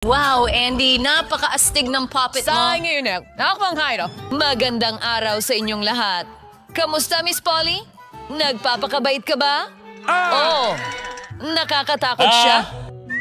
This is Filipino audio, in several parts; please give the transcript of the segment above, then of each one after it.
Wow, Andy, napakaastig ng puppet mo. Saan ngayon na? Nakakapanghay, no? Magandang araw sa inyong lahat. Kamusta, Miss Polly? Nagpapakabait ka ba? Oh, nakakatakot siya.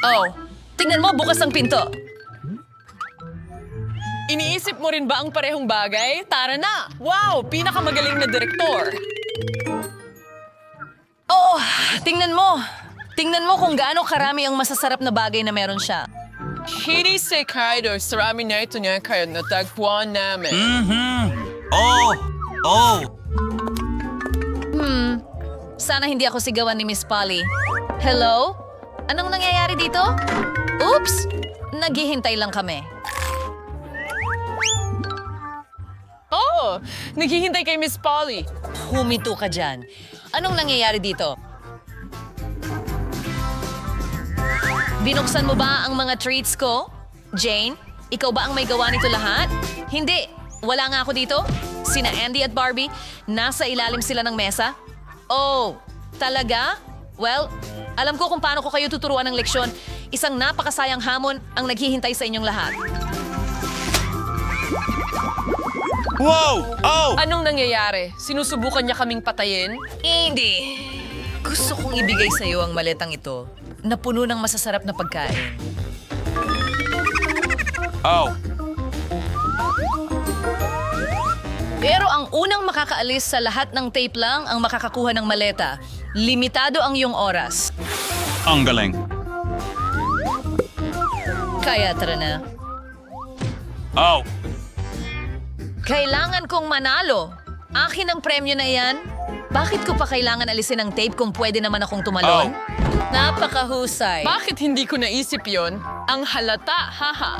Oh, tingnan mo, bukas ang pinto. Iniisip mo rin ba ang parehong bagay? Tara na! Wow, pinakamagaling na direktor. Oh, tingnan mo. Tingnan mo kung gaano karami ang masasarap na bagay na meron siya. Hindi sekado, sarami na ito niya kaya natagpuan namin. Sana hindi ako sigawan ni Miss Polly. Hello? Anong nangyayari dito? Oops! Naghihintay lang kami. Oh, naghihintay kay Miss Polly. Humito ka dyan. Anong nangyayari dito? Binuksan mo ba ang mga treats ko? Jane, ikaw ba ang may gawa nito lahat? Hindi. Wala nga ako dito. Sina Andy at Barbie, nasa ilalim sila ng mesa. Oh, talaga? Well, alam ko kung paano ko kayo tuturuan ng leksyon. Isang napakasayang hamon ang naghihintay sa inyong lahat. Wow! Oh! Anong nangyayari? Sinusubukan niya kaming patayin? Hindi. Gusto kong ibigay sa iyo ang maletang ito na puno ng masasarap na pagkain. Oh! Pero ang unang makakaalis sa lahat ng tape lang ang makakakuha ng maleta. Limitado ang iyong oras. Ang galing. Kaya tara na. Oh! Kailangan kong manalo. Akin ang premyo na yan. Bakit ko pa kailangan alisin ang tape kung pwede naman akong tumalon? Napakahusay. Bakit hindi ko naisip yon? Ang halata, haha.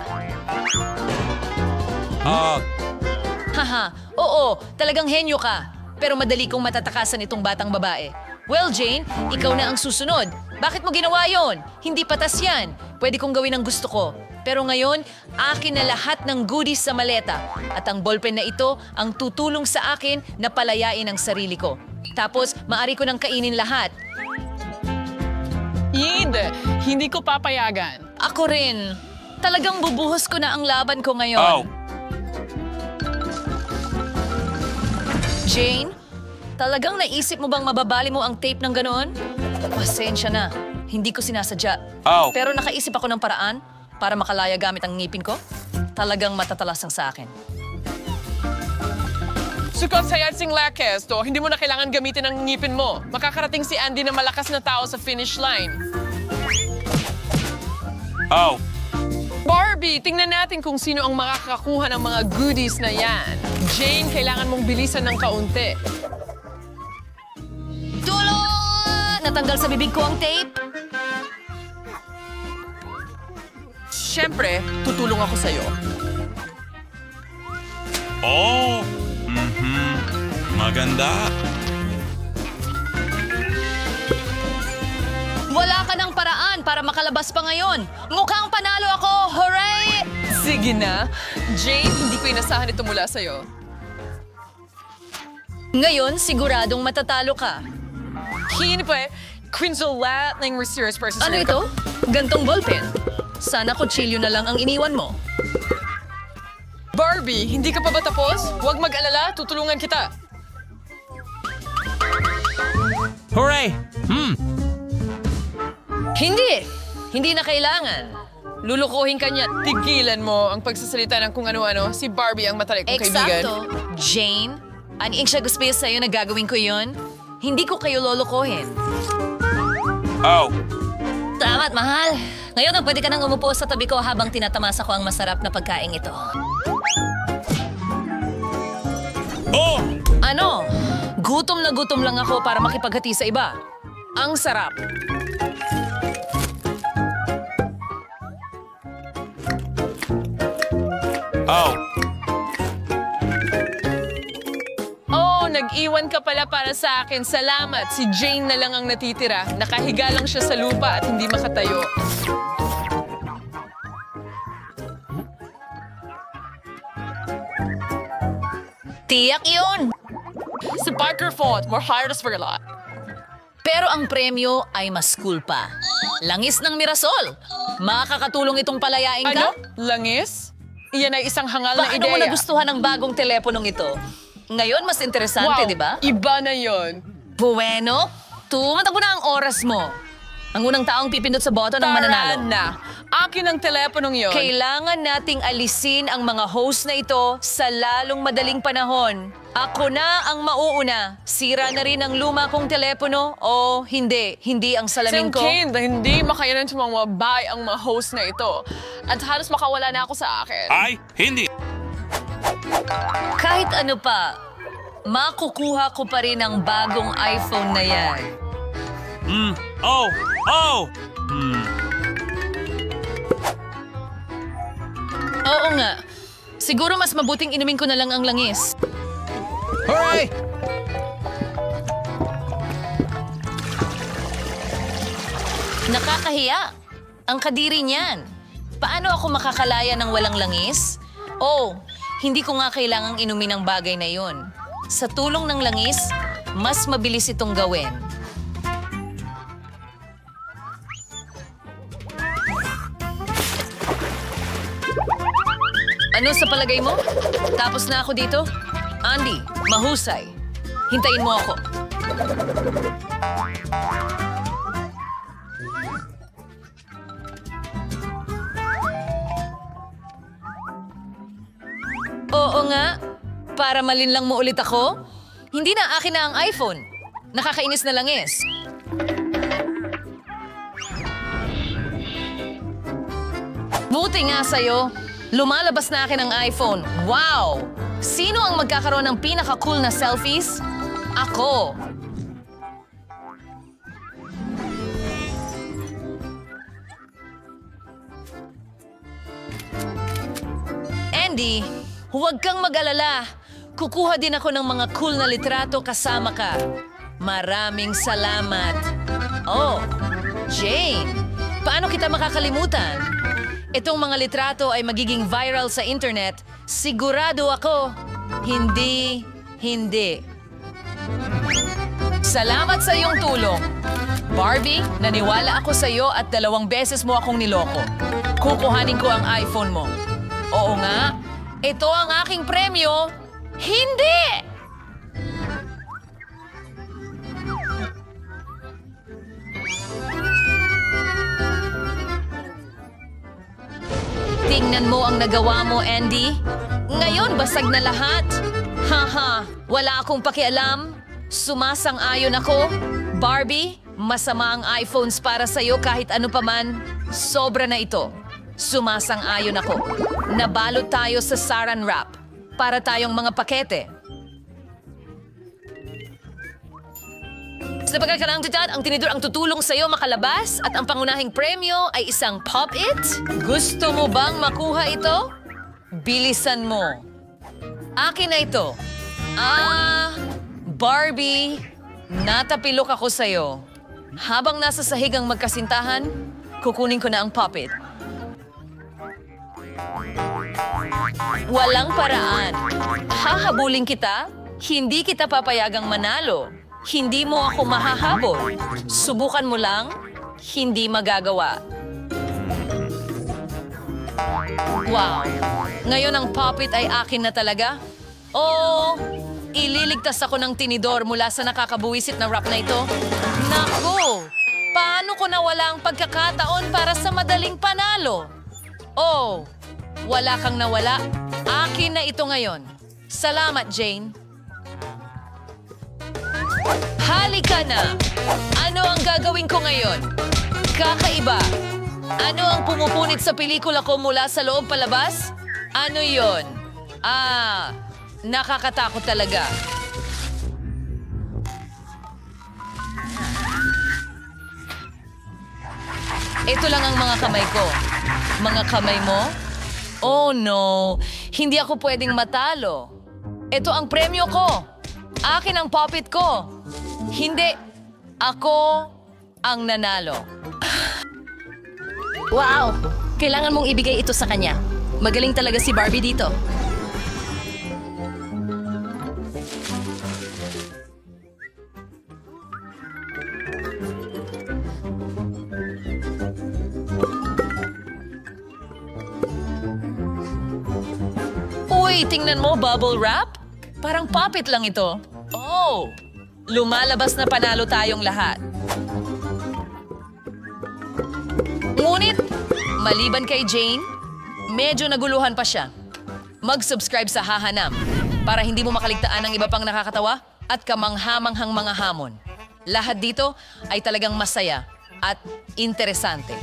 Haha, oo, talagang henyo ka. Pero madali kong matatakasan itong batang babae. Well, Jane, ikaw na ang susunod. Bakit mo ginawa yon? Hindi patas yan. Pwede kong gawin ang gusto ko. Pero ngayon, akin na lahat ng goodies sa maleta. At ang ballpen na ito ang tutulong sa akin na palayain ang sarili ko. Tapos, maari ko nang kainin lahat. Hindi ko papayagan. Ako rin. Talagang bubuhos ko na ang laban ko ngayon. Oh! Jane, talagang naisip mo bang mababali mo ang tape ng ganoon? Pasensya na. Hindi ko sinasadya. Oh! Pero nakaisip ako ng paraan para makalaya gamit ang ngipin ko. Talagang matatalasang sa akin. Sukot sa yansing lakes, to, hindi mo na kailangan gamitin ang ngipin mo. Makakarating si Andy na malakas na tao sa finish line. Oh! Barbie, tingnan natin kung sino ang makakakuha ng mga goodies na yan. Jane, kailangan mong bilisan ng kaunti. Tulong! Natanggal sa bibig ko ang tape. Siyempre, tutulong ako sa'yo. Oh! Maganda. Wala ka ng paraan para makalabas pa ngayon. Mukhang panalo ako! Hooray! Sige na. Jane, hindi ko inasahan ito mula sa'yo. Ngayon, siguradong matatalo ka. Hindi pa Quinzolat ng mysterious person. Ano ito? Gantong ballpen. Sana kutsilyo na lang ang iniwan mo. Barbie, hindi ka pa ba tapos? Huwag mag-alala, tutulungan kita. Hooray! Hindi! Hindi na kailangan. Lulukuhin ka niya. Tigilan mo ang pagsasalita ng kung ano-ano. Si Barbie ang matalik kong kaibigan. Eksakto. Jane, aning siya gusto sa'yo na gagawin ko yun? Hindi ko kayo lulukuhin. Oh! Tama't, mahal. Ngayon na pwede ka nang umupo sa tabi ko habang tinatamasa ko ang masarap na pagkain ito. Oh! Ano? Gutom na gutom lang ako para makipaghati sa iba. Ang sarap. Oh! Oh, nag-iwan ka pala para sa akin. Salamat. Si Jane na lang ang natitira. Nakahiga lang siya sa lupa at hindi makatayo. Tiyak yun! Si Parker fought. We're hired us for a lot. Pero ang premyo ay mas cool pa. Langis ng Mirasol. Makakatulong itong palayain ka? Ano? Langis? Iyan ay isang hangal na Paano mo ideya. nagustuhan ang bagong teleponong ito? Ngayon, mas interesante, Wow, di ba? iba na yon. Bueno, tumatakbo na ang oras mo. Ang unang taong pipindot sa boto ng mananalo. Tara na. Akin ang teleponong yon. Kailangan nating alisin ang mga host na ito sa lalong madaling panahon. Ako na ang mauuna. Sira na rin ang luma kong telepono o hindi. Hindi ang salamin ko. Kind, hindi makayanan sa mga babae ang mga host na ito. At halos makawala na ako sa akin. Ay, hindi. Kahit ano pa, makukuha ko pa rin ang bagong iPhone na yan. Oh, oh. Oo nga. Siguro mas mabuting inumin ko na lang ang langis. Hooray! Nakakahiya. Ang kadiri niyan. Paano ako makakalaya ng walang langis? Oh, hindi ko nga kailangang inumin ang bagay na yun. Sa tulong ng langis, mas mabilis itong gawin. Ano sa palagay mo? Tapos na ako dito? Andy, mahusay. Hintayin mo ako. Oo nga. Para malinlang mo ulit ako? Hindi na akin na ang iPhone. Nakakainis na langis. Buti nga sa'yo. Lumalabas na akin ang iPhone. Wow! Sino ang magkakaroon ng pinaka-cool na selfies? Ako. Andy, huwag kang mag-alala. Kukuha din ako ng mga cool na litrato kasama ka. Maraming salamat. Oh, Jane, paano kita makakalimutan? Itong mga litrato ay magiging viral sa internet. Sigurado ako. Hindi. Salamat sa iyong tulong. Barbie, naniwala ako sa iyo at 2 beses mo akong niloko. Kukuhanin ko ang iPhone mo. Oo nga, ito ang aking premyo. Hindi! Tingnan mo ang nagawa mo, Andy. Ngayon, basag na lahat. Haha, wala akong pakialam. Sumasang-ayon ako. Barbie, masama ang iPhones para sa'yo kahit ano paman. Sobra na ito. Sumasang-ayon ako. Nabalot tayo sa saran wrap para tayong mga pakete. Sa pagkakaraang tutad, ang tinidor ang tutulong sa'yo makalabas at ang pangunahing premyo ay isang Pop-It. Gusto mo bang makuha ito? Bilisan mo. Akin na ito. Barbie, natapilok ako sa'yo. Habang nasa sahig ang magkasintahan, kukunin ko na ang Pop-It. Walang paraan. Hahabulin kita? Hindi kita papayagang manalo. Hindi mo ako mahahabol. Subukan mo lang, hindi magagawa. Wow! Ngayon ang Pop-It ay akin na talaga? Oh, ililigtas ako ng tinidor mula sa nakakabuwisit na wrap na ito. Naku! Paano ko nawala ang pagkakataon para sa madaling panalo? Oh, wala kang nawala. Akin na ito ngayon. Salamat, Jane. Halika na! Ano ang gagawin ko ngayon? Kakaiba. Ano ang pumupunit sa pelikula ko mula sa loob palabas? Ano yon? Nakakatakot talaga. Ito lang ang mga kamay ko. Mga kamay mo? Oh no, hindi ako pwedeng matalo. Ito ang premyo ko. Akin ang Pop-It ko. Hindi. Ako ang nanalo. Wow! Kailangan mong ibigay ito sa kanya. Magaling talaga si Barbie dito. Uy, tingnan mo, bubble wrap? Parang puppet lang ito. Oh, lumalabas na panalo tayong lahat. Ngunit, maliban kay Jane, medyo naguluhan pa siya. Mag-subscribe sa Hahanam para hindi mo makaligtaan ng iba pang nakakatawa at kamanghamanghang mga hamon. Lahat dito ay talagang masaya at interesante.